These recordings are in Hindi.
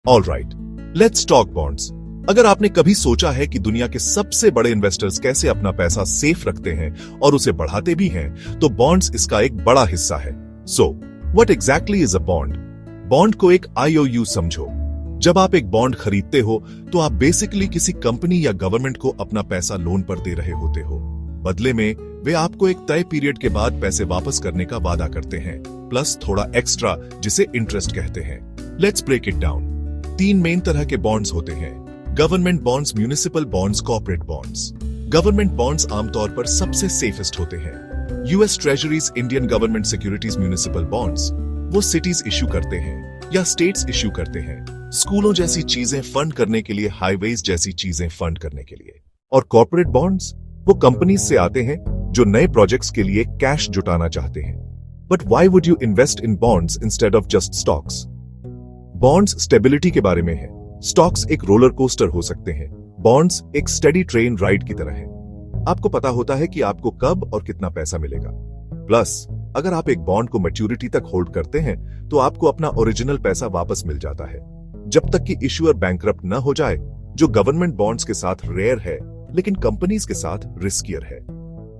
Alright, let's talk bonds. अगर आपने कभी सोचा है कि दुनिया के सबसे बड़े इन्वेस्टर्स कैसे अपना पैसा सेफ रखते हैं और उसे बढ़ाते भी हैं, तो बॉन्ड्स इसका एक बड़ा हिस्सा है। So what exactly is a bond? Bond को एक IOU समझो। जब आप एक बॉन्ड खरीदते हो तो आप बेसिकली किसी कंपनी या गवर्नमेंट को अपना पैसा लोन पर दे रहे होते हो। बदले में वे आपको एक तय पीरियड के बाद पैसे वापस करने का वादा करते हैं, प्लस थोड़ा एक्स्ट्रा, जिसे इंटरेस्ट कहते हैं। Let's break it down. 3 main तरह के बॉन्ड्स होते हैं: government bonds, municipal bonds, corporate bonds. Government bonds आमतौर पर सबसे सेफेस्ट होते हैं। US treasuries, Indian government securities, municipal bonds वो सिटीज इश्यू करते हैं या स्टेट्स इश्यू करते हैं, स्कूलों जैसी चीजें फंड करने के लिए, हाईवेज जैसी चीजें फंड करने के लिए। और कॉर्पोरेट बॉन्ड्स वो कंपनीज से आते हैं जो नए प्रोजेक्ट्स के लिए कैश जुटाना चाहते हैं। But why would you invest in bonds instead of just stocks? Bonds stability के बारे में है, स्टॉक्स एक रोलर कोस्टर हो सकते हैं, बॉन्ड्स एक स्टेडी ट्रेन राइड की तरह है। आपको पता होता है कि आपको कब और कितना पैसा मिलेगा। प्लस अगर आप एक बॉन्ड को मैच्योरिटी तक होल्ड करते हैं तो आपको अपना ओरिजिनल पैसा वापस मिल जाता है, जब तक कि इश्यूअर बैंकरप्ट न हो जाए, जो गवर्नमेंट बॉन्ड्स के साथ रेयर है लेकिन कंपनीज के साथ रिस्कियर है।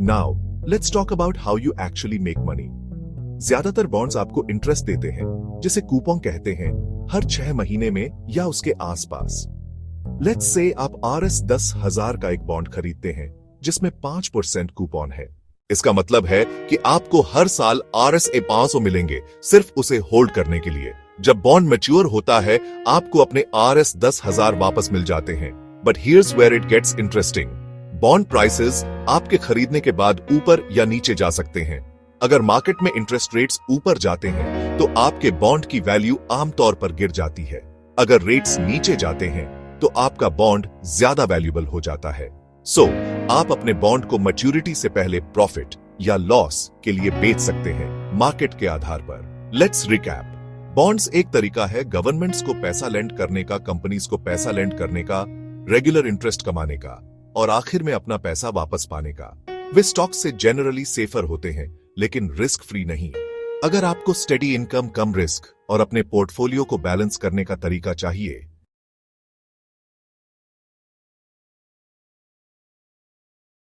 Now let's talk about how you actually make money. ज्यादातर बॉन्ड्स आपको इंटरेस्ट देते हैं, जिसे कूपन कहते हैं, हर 6 महीने में या उसके आसपास। लेट्स से आप RS 10,000 का एक बॉन्ड खरीदते हैं जिसमें 5% कूपन है। इसका मतलब है कि आपको हर साल RSA 500 मिलेंगे सिर्फ उसे होल्ड करने के लिए। जब बॉन्ड मैच्योर होता है आपको अपने RS 10,000 वापस मिल जाते हैं। But here's where it gets interesting. Bond prices आपके खरीदने के बाद ऊपर या नीचे जा सकते हैं। अगर मार्केट में इंटरेस्ट रेट्स ऊपर जाते हैं तो आपके बॉन्ड की वैल्यू आमतौर पर गिर जाती है। अगर रेट्स नीचे जाते हैं तो आपका बॉन्ड ज्यादा वैल्यूएबल हो जाता है। सो आप अपने बॉन्ड को मैच्योरिटी से पहले प्रॉफिट या लॉस के लिए बेच सकते हैं मार्केट के आधार पर। Let's recap. बॉन्ड्स एक तरीका है गवर्नमेंट्स को पैसा लेंड करने का, कंपनीज को पैसा लेंड करने का, रेगुलर इंटरेस्ट कमाने का और आखिर में अपना पैसा वापस पाने का। वे स्टॉक से जनरली सेफर होते हैं लेकिन रिस्क फ्री नहीं। अगर आपको स्टेडी इनकम, कम रिस्क और अपने पोर्टफोलियो को बैलेंस करने का तरीका चाहिए